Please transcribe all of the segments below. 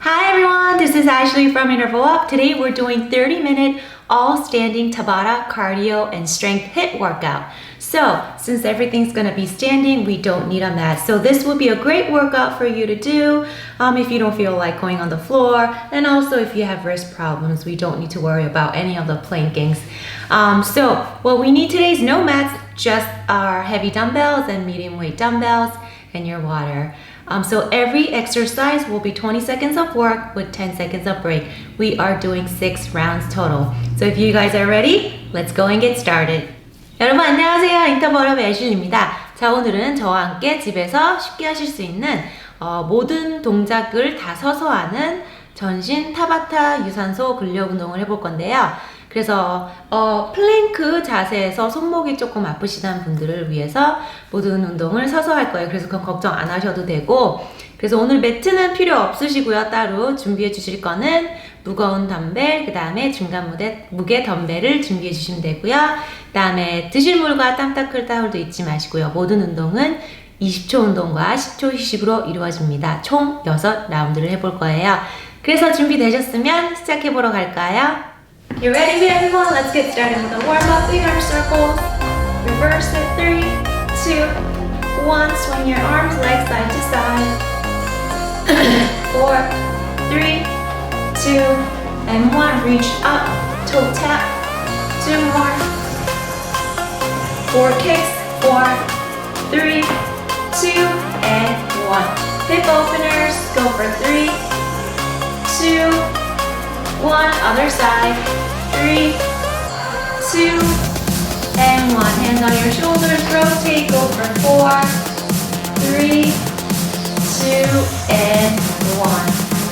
Hi everyone, this is Ashley from IntervalUp. Today we're doing 30-minute all-standing Tabata cardio and strength HIIT workout. So, since everything's gonna be standing, we don't need a mat. So this will be a great workout for you to do if you don't feel like going on the floor. And also if you have wrist problems, we don't need to worry about any of the plankings. So what we need today is no mats, just our heavy dumbbells and medium weight dumbbells and your water. So every exercise will be 20 seconds of work with 10 seconds of break. We are doing 6 rounds total. So if you guys are ready, let's go and get started. 여러분 안녕하세요. 인터벌업 애슐리입니다. 자, 오늘은 저와 함께 집에서 쉽게 하실 수 있는 모든 동작을 다 서서 하는 전신 타바타 유산소 근력 운동을 해볼 건데요. 그래서 플랭크 자세에서 손목이 조금 아프시다는 분들을 위해서 모든 운동을 서서 할 거예요. 그래서 그건 걱정 안 하셔도 되고, 그래서 오늘 매트는 필요 없으시고요. 따로 준비해 주실 거는 무거운 덤벨, 그 다음에 중간무게 덤벨을 준비해 주시면 되고요. 그 다음에 드실 물과 땀 닦을 타올도 잊지 마시고요. 모든 운동은 20초 운동과 10초 휴식으로 이루어집니다. 총 6라운드를 해볼 거예요. 그래서 준비되셨으면 시작해보러 갈까요? You ready everyone? Let's get started with a warm-up. Big arm circles. Reverse it. 3, 2, 1. Swing your arms, legs side to side. 4, 3, 2, and 1. Reach up, toe tap. 2 more. 4 kicks. 4, 3, 2, and 1. Hip openers. Go for 3, 2, 1. Other side. 3, 2, and 1. Hands on your shoulders. Rotate. Go for 4, 3, 2, and 1.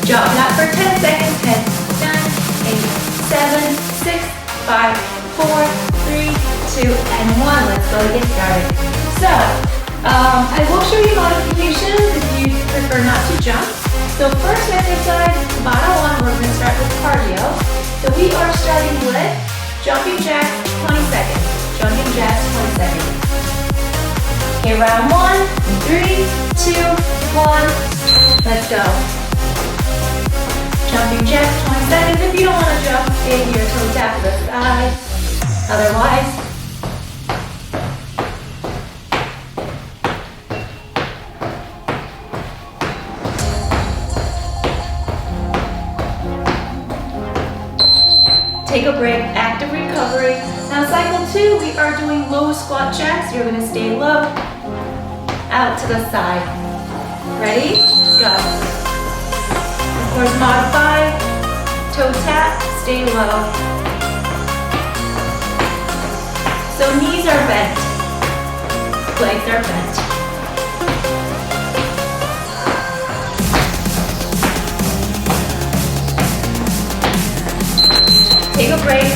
Drop that for 10 seconds. 10, 9, 8, 7, 6, 5, 4, 3, 2, and 1. Let's go and get started. So, I will show you modifications if you prefer not to jump. So first exercise, Tabata 1, we're going to start with cardio. So we are starting with jumping jacks, 20 seconds. Jumping jacks, 20 seconds. Okay, round 1, 3, 2, 1, let's go. Jumping jacks, 20 seconds. If you don't want to jump, stay here, toe tap to the side. Otherwise, take a break, active recovery. Now cycle 2, we are doing low squat jacks. You're gonna stay low, out to the side. Ready? Go. Of course, modify, toe tap, stay low. So knees are bent, legs are bent. Take a break.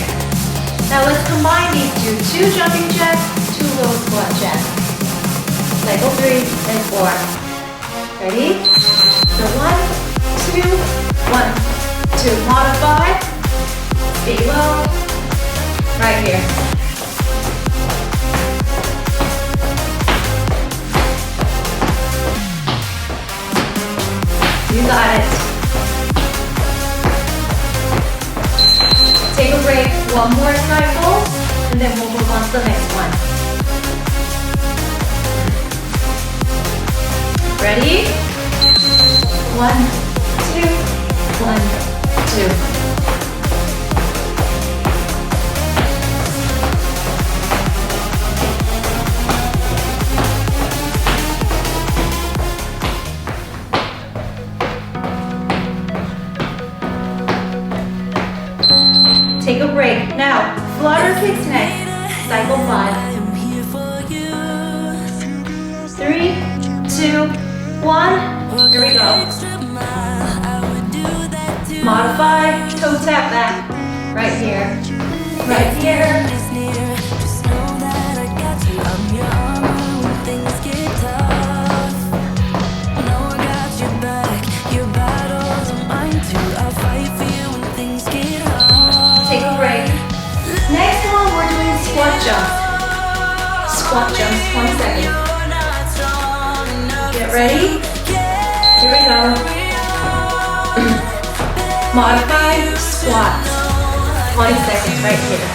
Now let's combine these two. 2 jumping jacks, 2 low squat jacks. Cycle 3 and 4. Ready? So 1, 2, 1, 2. Modify. Stay low. Right here. You got it. Take a break, 1 more cycle, and then we'll move on to the next one. Ready? 1, 2, 1, 2. Take a break. Now, flutter kicks next. Cycle 5. 3, 2, 1. Here we go. Modify, toe tap back. Right here. Right here. Take a break. Next one, we're doing squat jumps. Squat jumps, 20 seconds. Get ready. Here we go. Modified squats. 20 seconds right here.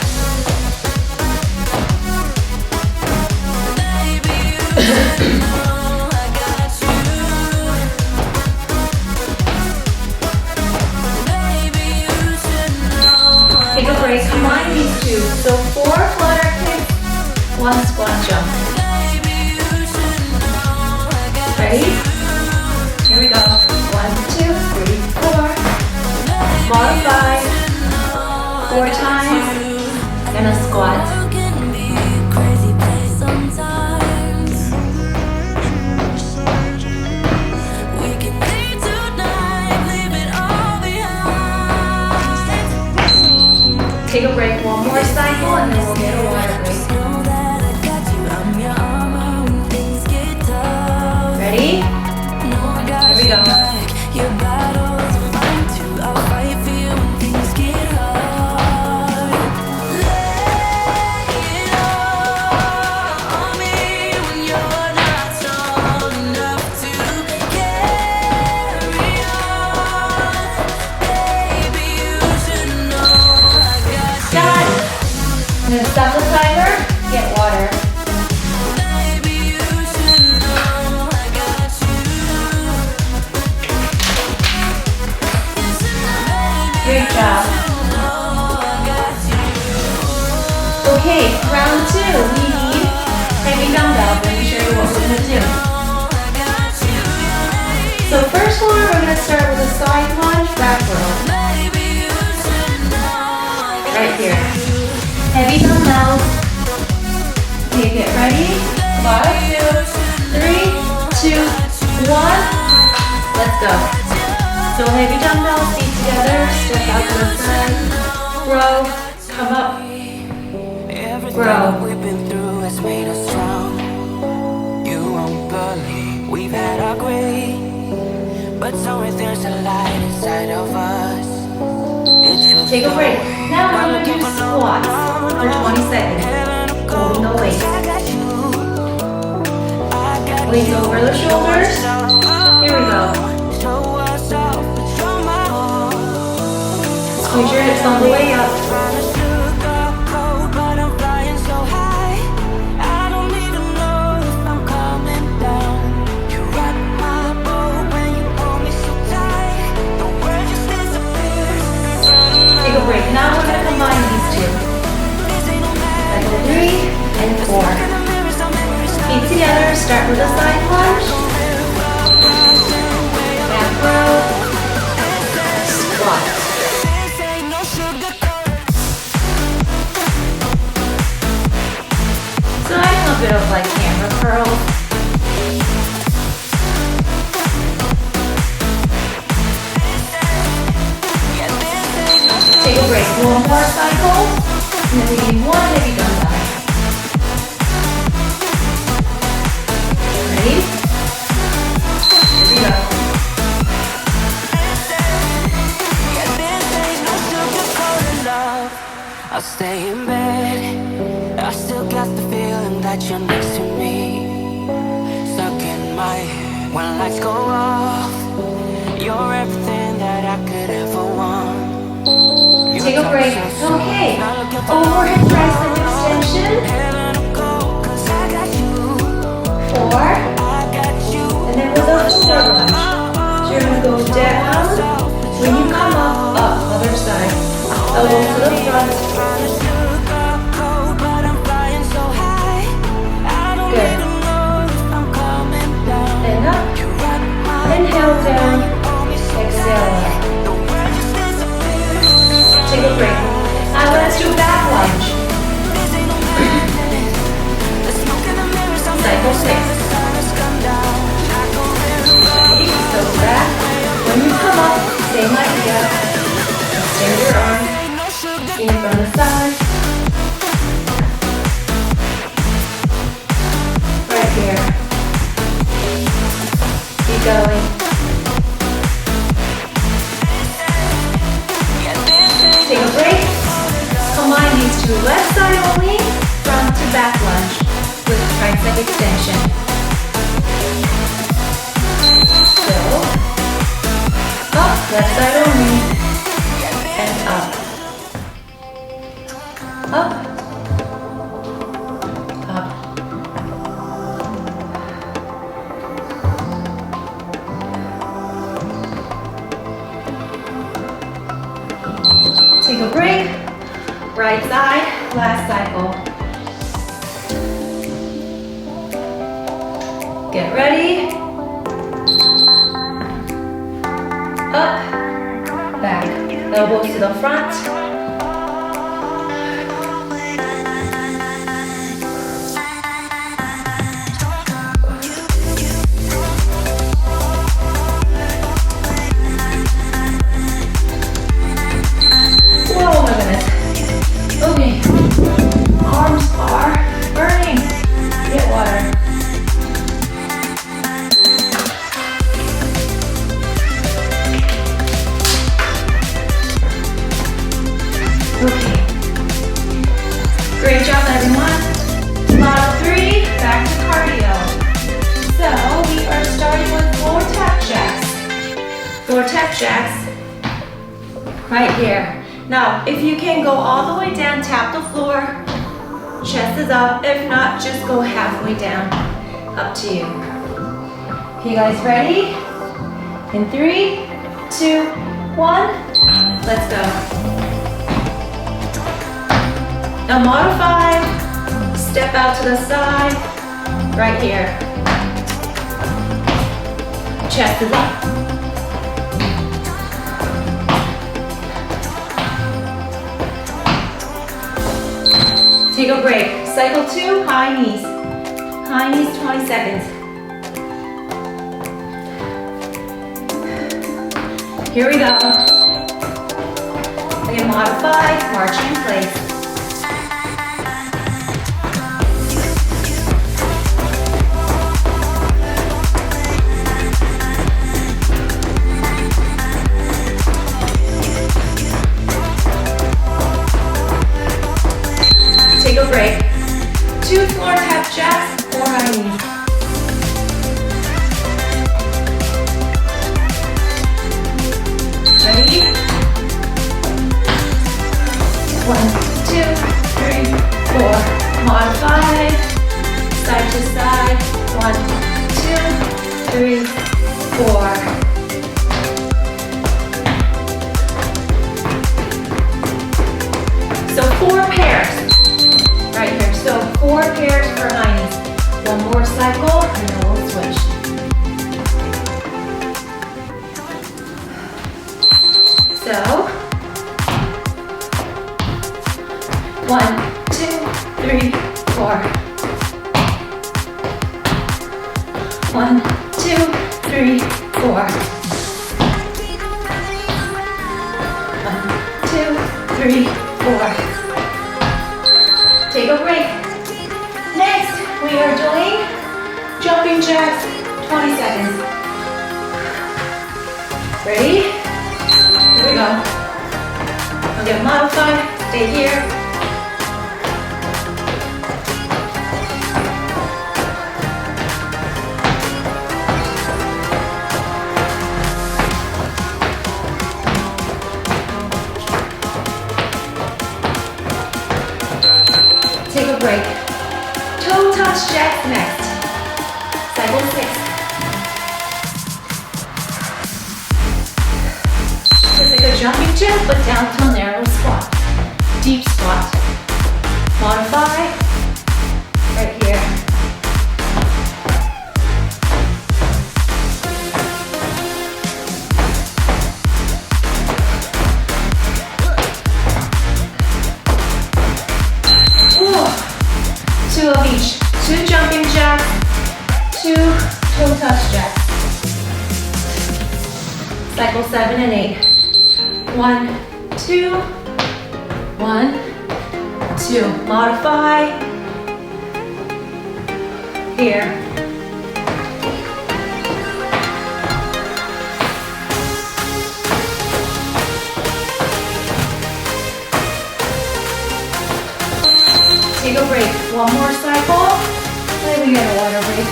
Take a break, combine these two. So 4 flutter kicks, 1 squat jump. Ready? Here we go. 1, 2, 3, 4. Modify 4 times and a squat. Take a break, one more cycle, and then we'll get a water break. Ready? Here we go. I'm gonna stop the timer, get water. Great job. Okay, round 2, we need heavy dumbbell. Let me show you what we're gonna do. So first one, we're gonna start with a side lunge back row. Right here. Heavy dumbbells. Okay, get ready. Bottom 2, 3, 2, 1. Let's go. So heavy dumbbells, feet together, step out to the side, grow, come up, grow. We've been through has made us strong. You won't believe we've had our grey, but somewhere there's a light inside of us. Take a break. Now we're going to do squats for 20 seconds. Holding the weight. Weights over the shoulders. Here we go. Squeeze your hips on the way up. Take a break. Now we're going to combine these two. Cycle 3 and 4. Feet together. Start with a side lunge. Back row. Squat. So I have a bit of like camera curls. Take a break. One more cycle, and then we need one heavy dumbbell. Ready? Here we go. I'll stay in bed. I still got the feeling that you're next to me. Stuck in my head when lights go off. You're everything that I could ever want. Take a break. Okay. Overhead tricep extension. 4. And then with a shoulder lunge. So you're going to go down. When you come up, up, other side. Elbow to the front. Good. And up. Inhale down. Exhale up. Take a break. Now let's do back lunge. Cycle 6. Ready? So back. When you come up, same idea. Extend your arm. In from the side. Right here. Keep going. Take a break. Combine these two, left side only, front to back lunge with tricep extension. So, up, left side only. Take a break. Right side, last cycle. Get ready. Up, back. Elbows to the front. Oh my goodness. Okay. Arms are burning. Get water. Okay. Great job, everyone. Model 3, back to cardio. So we are starting with floor tap jacks. Floor tap jacks. Right here. Now, if you can go all the way down, tap the floor. Chest is up. If not, just go halfway down. Up to you. Okay, guys, ready? In 3, 2, 1. Let's go. Now modify, step out to the side, right here. Chest is up. Take a break. Cycle 2, high knees. High knees, 20 seconds. Here we go. Again, modify, march in place. Take a break. 2 floor tap jacks, 4 high knees. Ready? 1, 2, 3, 4. Modify. Side to side. 1, 2, 3, 4. So 4 pairs. Right here, so 4 pairs for high knees. 1 more cycle, and then we'll switch. So, 1, 2, 3, 4. 1, 2, 3, 4. 1, 2, 3, 4. Take a break. Next, we are doing jumping jacks, 20 seconds. Ready? Here we go. I'll get modified, stay here. Take a break. Toe touch jacks next. Cycle 6. It's like a jumping jack, but down to a narrow squat. Deep squat. Modify. Right here. Ooh. 2 of each. 2 jumping jacks, 2 toe touch jacks. Cycle 7 and 8. 1, 2, 1, 2. Modify. Here. Take a break. 1 more cycle. Then we get a water break.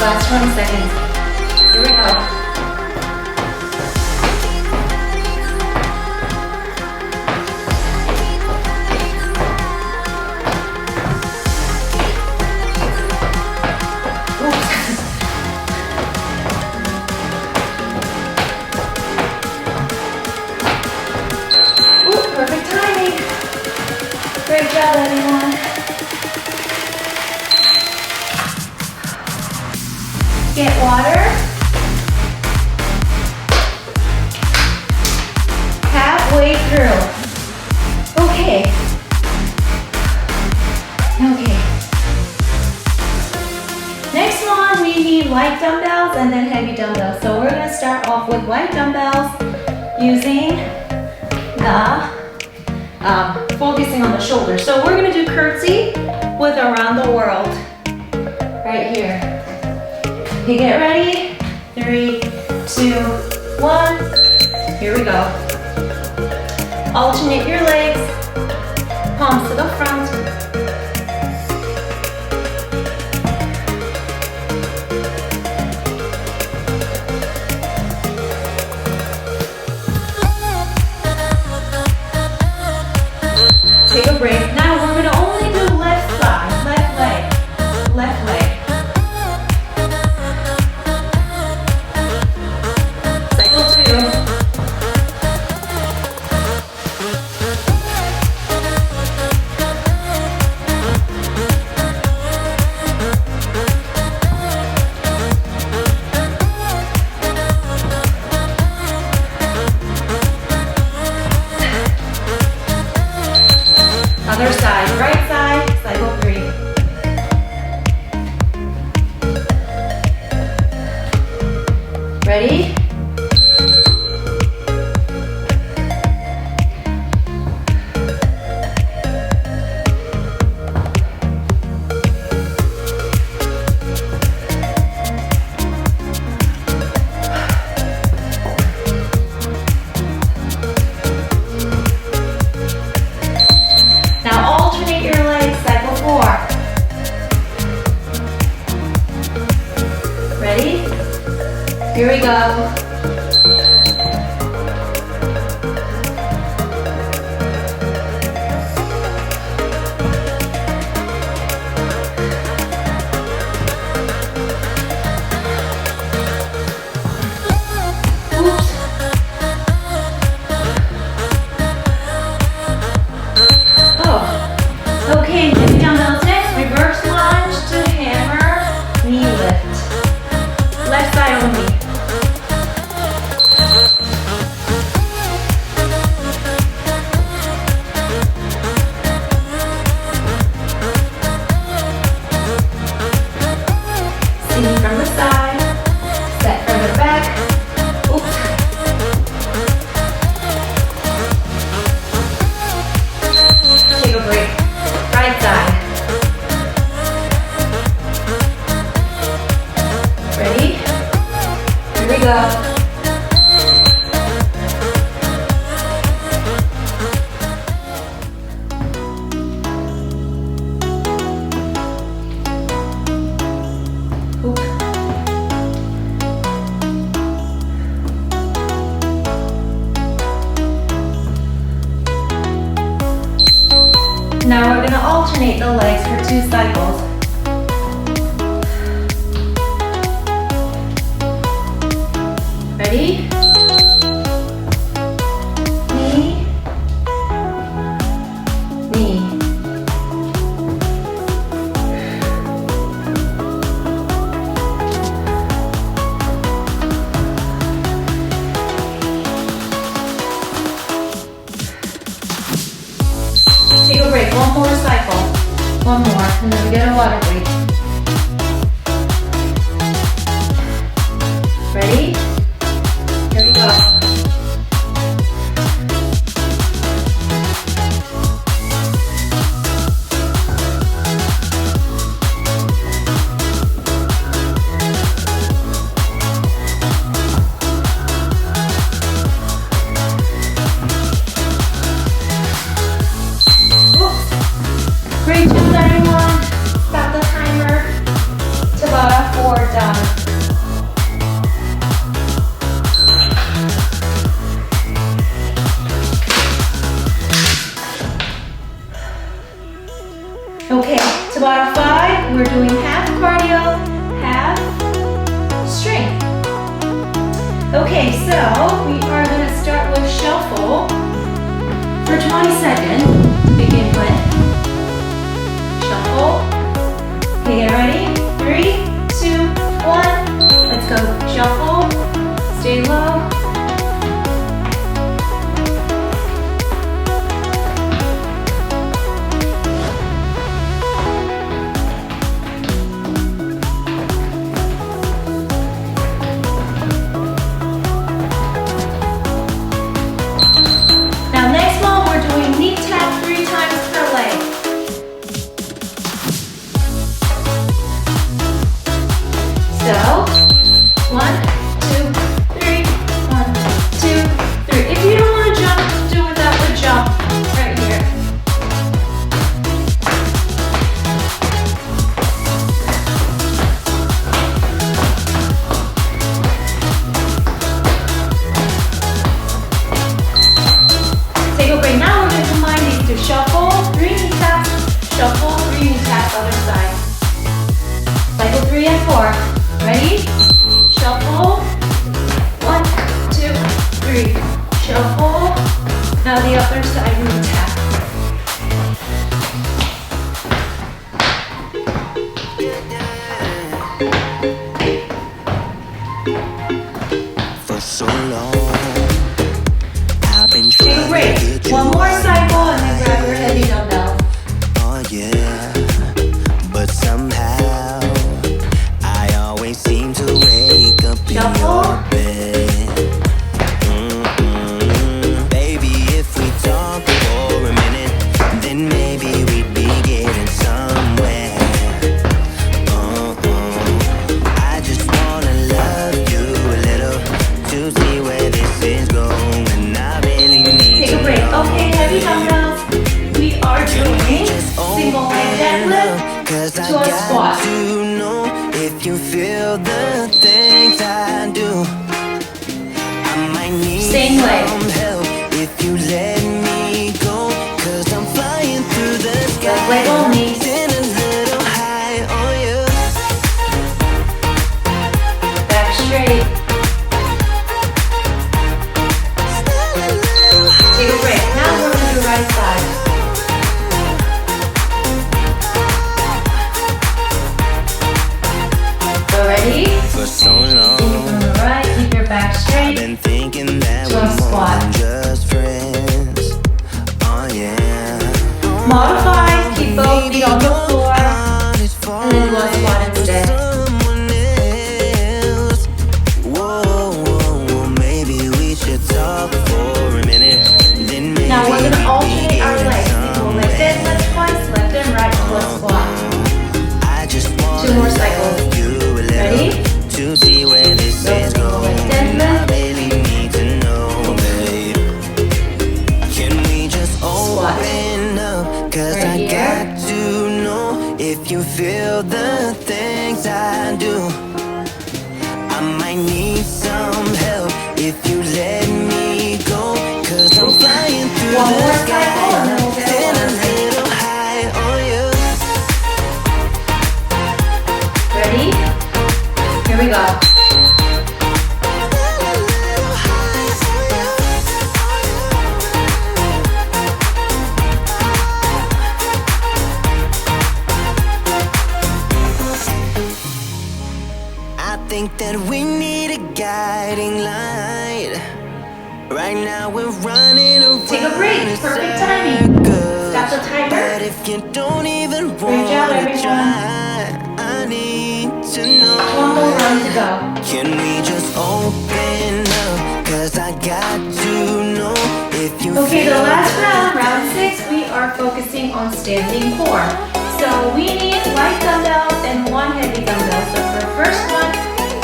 Last 20 seconds. Here we go. Oops. Get water. Halfway through. Okay. Okay. Next one, we need light dumbbells and then heavy dumbbells. So we're gonna start off with light dumbbells using the focusing on the shoulder. So we're gonna do curtsy with around the world right here. Okay, get ready. 3, 2, 1. Here we go. Alternate your legs, palms to the front. Take a break. Now we're going to only do left side, left leg, left leg. Cycle 2. Other side, right side, cycle 3. Ready? Here we go. Oops. Oh, okay, moving down those next. Reverse lunge to hammer, knee lift. Left side only. From the side, set further back. Oops. Take a break. Right side. Ready? Here we go. Now we're going to alternate the legs for 2 cycles. Ready? Knee, knee. Take a break, one more cycle. One more, and then we get a water break. Ready? Here we go. Great job, everyone. Stop the timer. Tabata 4 done. Okay, Tabata 5, we're doing half cardio, half strength. Okay, so we are going to start with shuffle for 20 seconds. Begin with shuffle. Okay, get ready? 3, 2, 1. Shuffle. Stay low. Now next one, we're doing knee tap 3 times per leg. So, 1, 2, 3, 1, 2, 3. If you don't want to jump, just do without the jump right here. Take a break. Now we're going to combine these two. Shuffle, 3 knee taps, shuffle, 3 knee taps, other side. Cycle 3 and 4. Ready? Shuffle. 1, 2, 3. Shuffle. Now the other side knee tap. For so long, I've been Take a trying break. to get you One more out. cycle and then grab your heavy dumbbell. Oh yeah, but somehow I always seem to wake up in Shuffle. your bed. Baby, if we talk for a minute, then maybe we'd be getting somewhere. I just wanna love you a little to see where this is going. I really need Take a to break. know. Okay, heavy dumbbells. We are doing single leg deadlift Cause I to a got squat. to know if you feel the things I do. I might need Same leg. some help if you let me go. Cause I'm flying through the sky. Left leg only. Sitting a little high on you. Back straight. Take a break. Now we're going to do right side. So ready? For so Continue long, from the right. Keep your back straight. been thinking that To a we're more squat. than just friends. Oh yeah. Modify. Keep both feet on the floor. And then do a squat instead. Maybe we should talk for a minute. Then maybe Now we're going to we alternate our get legs. Single leg deadlift twice, left and right to a squat. I just want 2 more cycles. you a little Ready? to see where this So is single leg going. deadlift. I really need to know, babe. Can we just Squat. open up? Cause Right I here. got to know if you feel the things I do. I might need some help if you let me go. Cause I'm flying through One the more sky. cycle and then we'll get Sitting a one. little high on you. Ready? Here we go. I think that we need a guiding light. Right now we're running around. Take a break. in Perfect timing. circles. Stop the timer. But if you don't even Great want job, to everyone. try, I need to know. One more round to go. Can we just open up? Cause I got to know if you Okay, feel the last round, round 6, we are focusing on standing core. So we need light dumbbells and 1 heavy dumbbell. So for first one,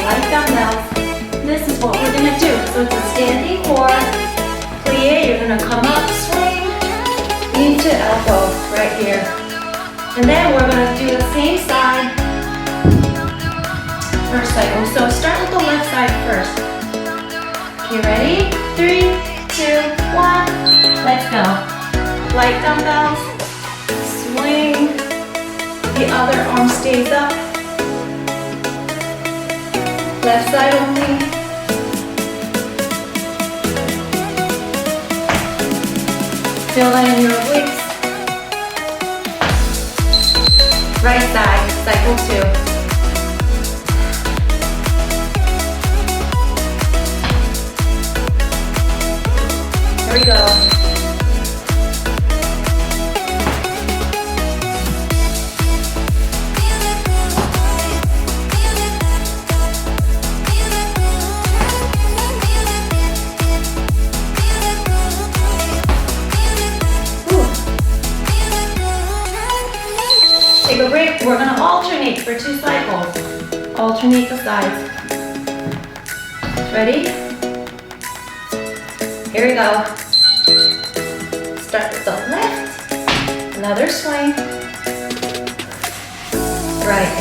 light dumbbells, this is what we're gonna do. So it's a standing core. Plie, you're gonna come up, swing, into elbow right here. And then we're gonna do the same side. First cycle. So start with the left side first. Okay, ready? 3, 2, 1. Let's go. Light dumbbells. Swing. The other arm stays up. Left side only. Feel that in your obliques. Right side, cycle 2. Here we go. Take a break. We're going to alternate for 2 cycles. Alternate the sides. Ready? Here we go. Start with the left. Another swing. Right.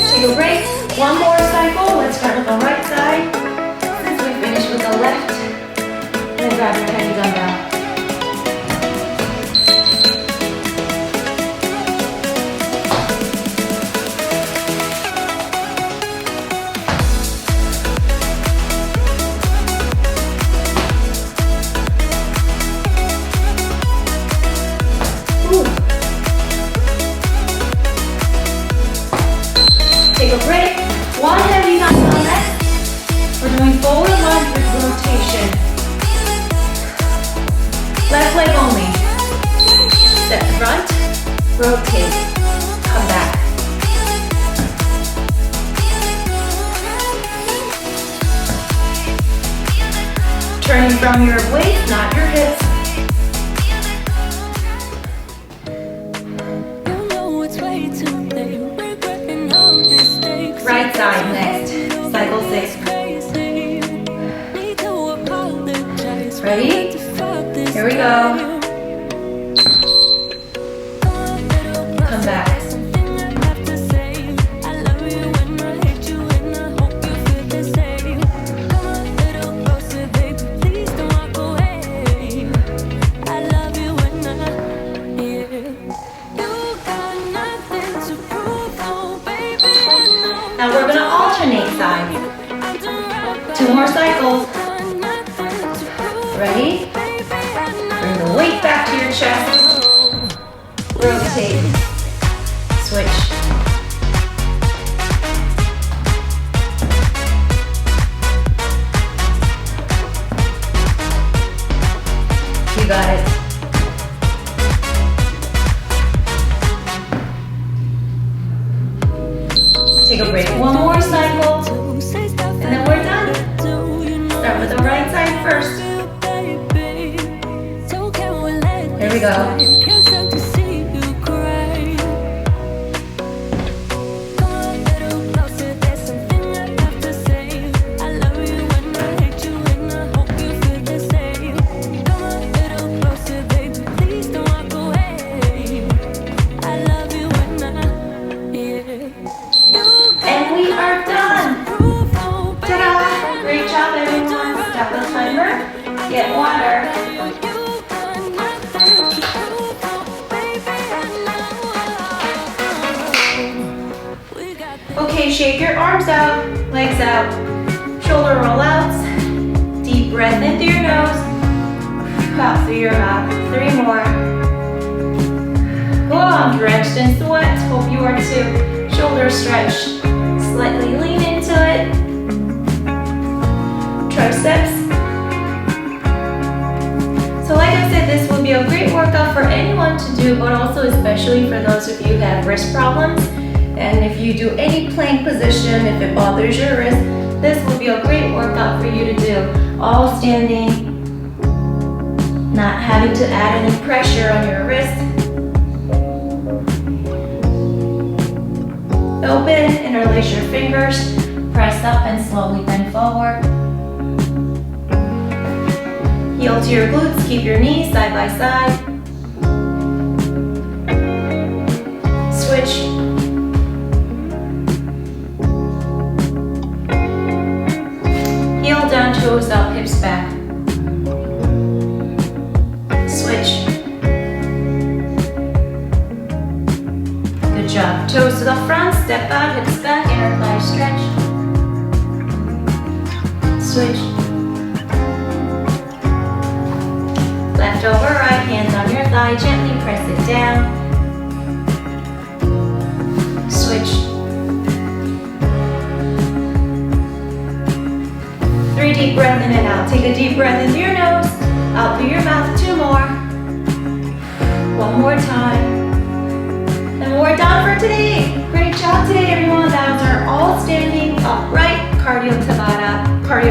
Take a break. One more cycle. Let's start with the right side. Since we finished with the left, then grab your heavy dumbbell. Take a break. One heavy dumbbell next. We're doing forward lunge with rotation. Left leg only. Step front, rotate, come back. Turning from your waist, not your hips. Right side next, cycle 6. Ready? Here we go. Come back. Now we're going to alternate sides. 2 more cycles. Ready? Bring the weight back to your chest. Rotate. Switch. You got it. Take a break. One more cycle. And then we're done. Start with the right side first. Here we go. And we are done. Ta-da! Great job, everyone. Stop the timer. Get water. Okay, shake your arms out, legs out, shoulder rollouts. Deep breath into your nose, out through your mouth. 3 more. Go on, drenched in sweat. Hope you are too. Shoulder stretch. Slightly lean into it. Triceps. So like I said, this will be a great workout for anyone to do, but also especially for those of you who have wrist problems. And if you do any plank position, if it bothers your wrist, this will be a great workout for you to do. All standing, not having to add any pressure on your wrist. Open, interlace your fingers, press up and slowly bend forward. Heel to your glutes, keep your knees side by side. Switch. Heel down, toes up, hips back. Switch. Good job. Toes to the front, step out, hips back, inner thigh stretch. Switch. Left over, right, hands on your thigh. thigh, gently press it down. Switch. 3 deep breaths in and out. Take a deep breath in through your nose, out through your mouth. 2 more. 1 more time. And we're done for today. Great job today, everyone. That was our all standing upright cardio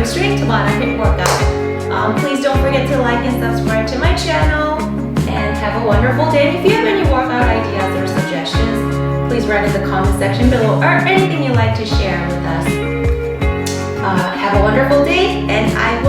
strength Tabata HIIT workout. Please don't forget to like and subscribe to my channel. And have a wonderful day. And if you have any workout ideas or suggestions, please write in the comment section below or anything you'd like to share with us. Have a wonderful day, and I